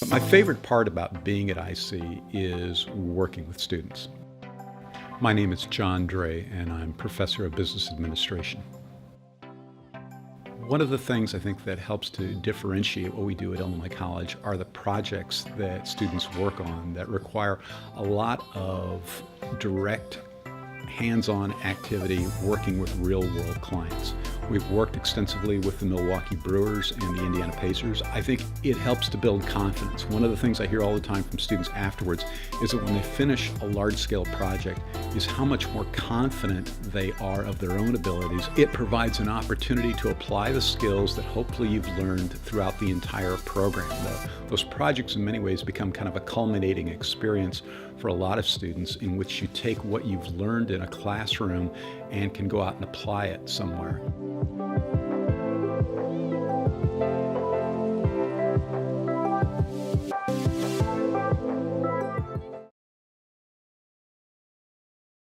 My favorite part about being at IC is working with students. My name is John Dre, and I'm professor of business administration. One of the things I think that helps to differentiate what we do at Illinois College are the projects that students work on that require a lot of direct hands-on activity working with real-world clients. We've worked extensively with the Milwaukee Brewers and the Indiana Pacers. I think it helps to build confidence. One of the things I hear all the time from students afterwards is that when they finish a large-scale project is how much more confident they are of their own abilities. It provides an opportunity to apply the skills that hopefully you've learned throughout the entire program. Those projects in many ways become kind of a culminating experience for a lot of students in which you take what you've learned in a classroom and can go out and apply it somewhere.